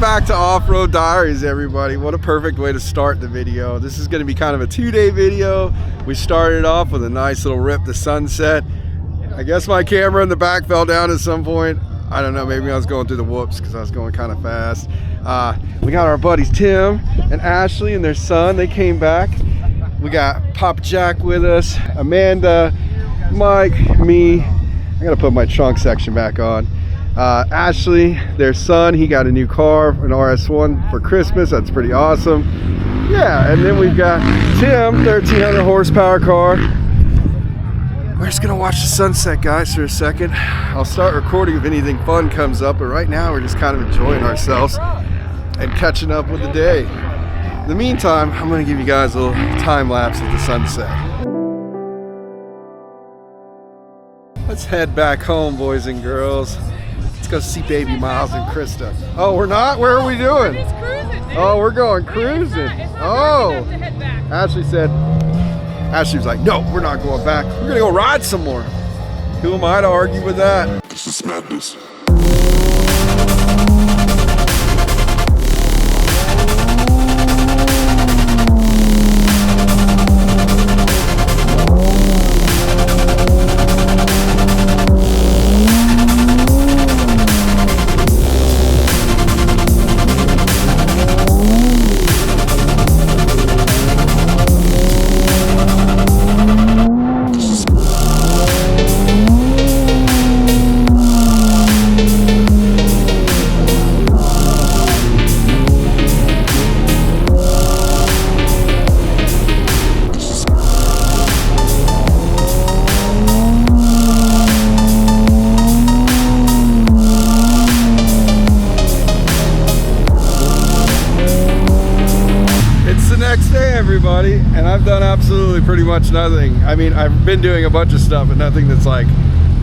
back to Off-Road Diaries, everybody. What a perfect way to start the video. This is going to be kind of a two-day video. We started off with a nice little rip to Sunset. I guess my camera in the back fell down at some point. I don't know, maybe I was going through the whoops because I was going kind of fast. We got our buddies Tim and Ashley and their son. They came back. We got Pop Jack with us, Amanda, Mike, me. I gotta put my trunk section back on. Ashley, their son, he got a new car, an RS1 for Christmas. That's pretty awesome. Yeah, and then we've got Tim, 1300 horsepower car. We're just gonna watch the sunset, guys, for a second. I'll start recording if anything fun comes up, but right now we're just kind of enjoying ourselves and catching up with the day. In the meantime, I'm gonna give you guys a little time lapse of the sunset. Let's head back home, boys and girls. Let's go see baby Miles and Krista. Oh, we're not? Where are we doing? We're just cruising, dude. Oh, we're going cruising. It's not enough to head back. Ashley was like, no, we're not going back. We're gonna go ride some more. Who am I to argue with that? This is madness. Everybody, and I've done absolutely pretty much nothing. I mean, I've been doing a bunch of stuff, but nothing that's like,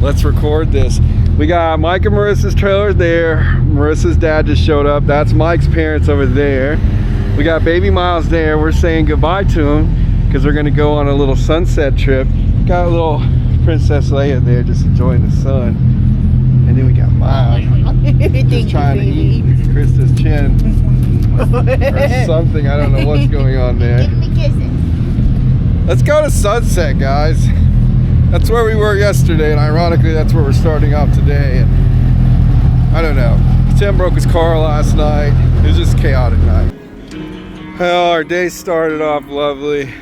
let's record this. We got Mike and Marissa's trailer there. Marissa's dad just showed up. That's Mike's parents over there. We got baby Miles there. We're saying goodbye to him because we're gonna go on a little sunset trip. Got a little Princess Leia there just enjoying the sun. And then we got Miles just trying to eat Krista's chin. Or something, I don't know what's going on there. Give me kisses. Let's go to Sunset, guys. That's where we were yesterday, and ironically that's where we're starting off today. And I don't know, Tim broke his car last night. It was just a chaotic night. Well, our day started off lovely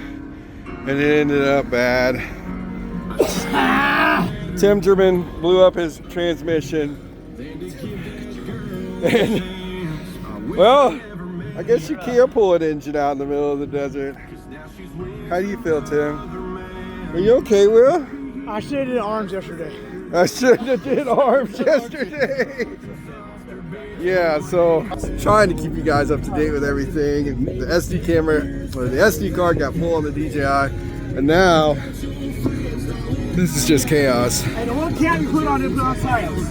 and it ended up bad. Tim German blew up his transmission and, well, I guess you can't pull an engine out in the middle of the desert. How do you feel, Tim? Are you okay, Will? I should have did arms yesterday. I should have did arms yesterday. Yeah, so trying to keep you guys up to date with everything. And the SD camera, or the SD card got full on the DJI. And now, this is just chaos. And the whole cap you put on it, put on science.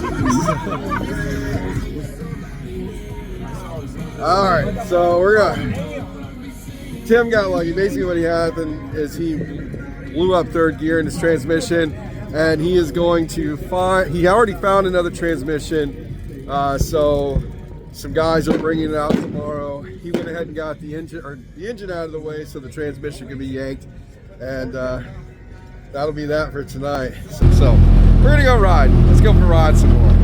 Alright, so we're gonna, Tim got lucky. Basically what happened is he blew up third gear in his transmission, and he is going to find, he already found another transmission, so some guys are bringing it out tomorrow. He went ahead and got the engine out of the way so the transmission can be yanked, and that'll be that for tonight. So we're gonna go ride. Let's go for a ride some more.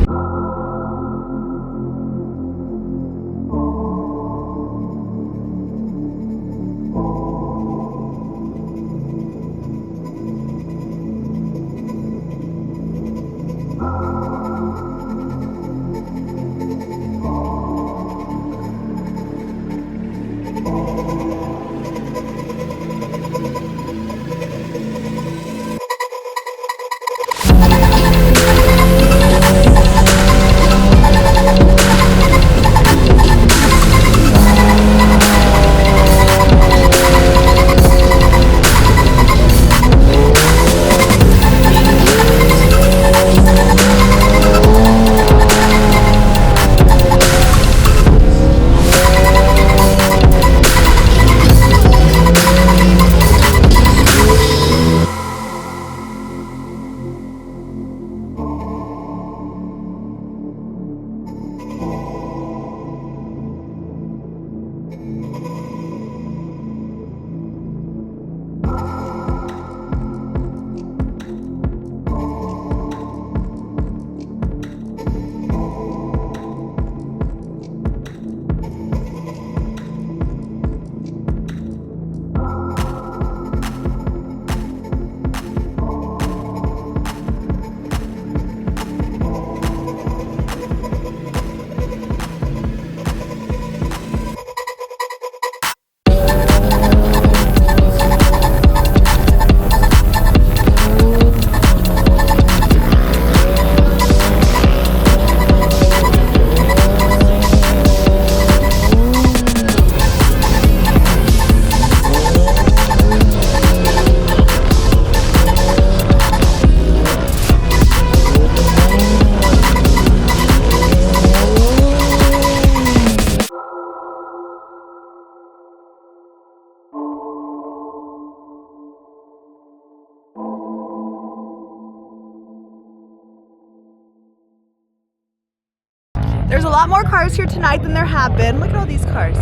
There's a lot more cars here tonight than there have been. Look at all these cars.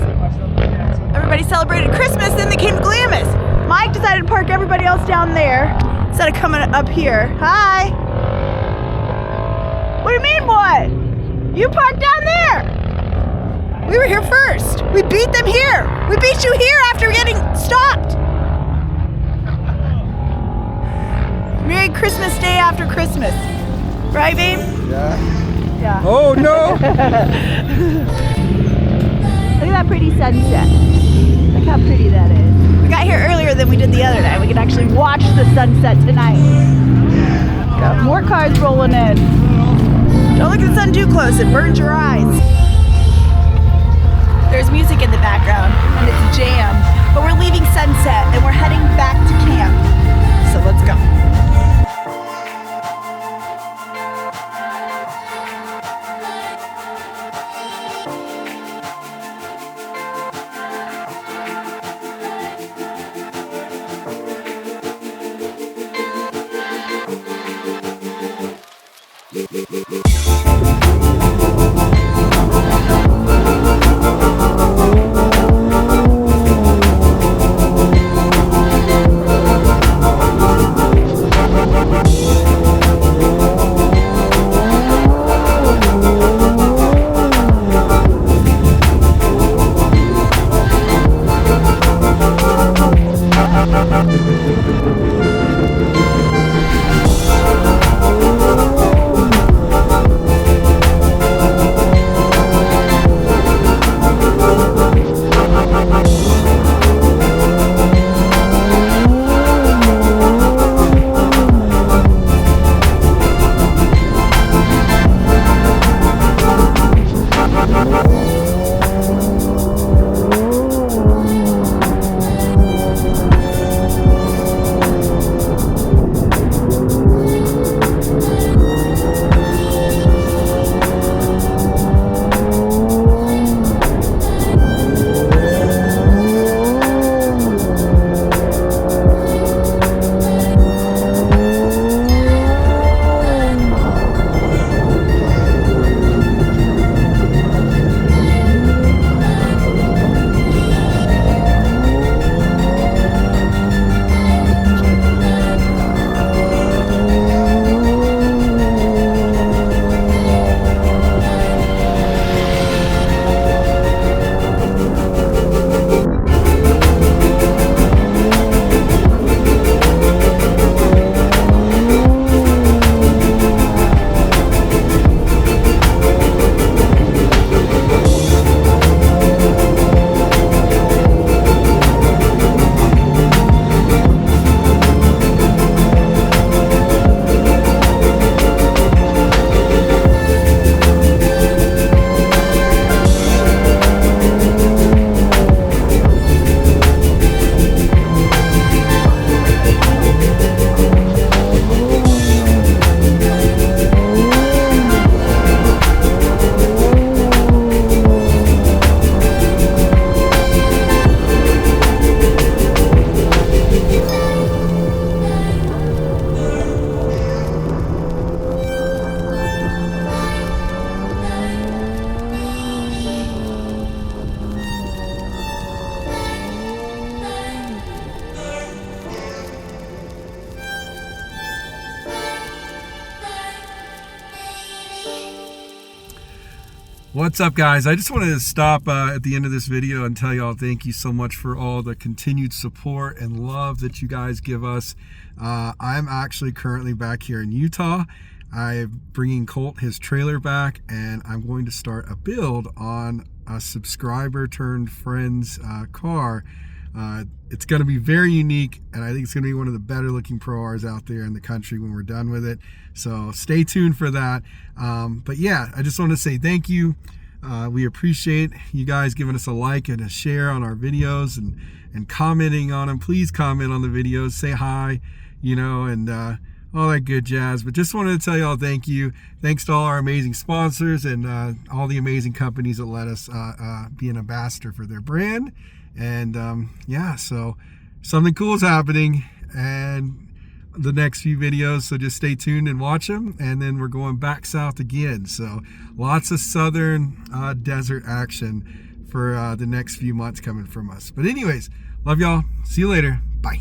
Everybody celebrated Christmas, then they came to Glamis. Mike decided to park everybody else down there instead of coming up here. Hi. What do you mean, what? You parked down there. We were here first. We beat them here. We beat you here after getting stopped. Merry Christmas Day after Christmas. Right, babe? Yeah. Yeah. Oh no! Look at that pretty sunset. Look how pretty that is. We got here earlier than we did the other night. We can actually watch the sunset tonight. Got more cars rolling in. Don't look at the sun too close, it burns your eyes. There's music in the background and it's a jam. But we're leaving Sunset and we're heading back to camp. So let's go. What's up, guys? I just wanted to stop at the end of this video and tell y'all thank you so much for all the continued support and love that you guys give us. I'm actually currently back here in Utah. I'm bringing Colt his trailer back, and I'm going to start a build on a subscriber turned friend's car. It's going to be very unique, and I think it's going to be one of the better looking Pro Rs out there in the country when we're done with it. So stay tuned for that. But yeah, I just want to say thank you. We appreciate you guys giving us a like and a share on our videos and commenting on them. Please comment on the videos, say hi, you know, and all that good jazz. But just wanted to tell y'all thank you. Thanks to all our amazing sponsors and all the amazing companies that let us be an ambassador for their brand. And yeah, so something cool is happening, and the next few videos, so just stay tuned and watch them. And then we're going back south again, so lots of southern desert action for the next few months coming from us. But anyways, love y'all. See you later. Bye.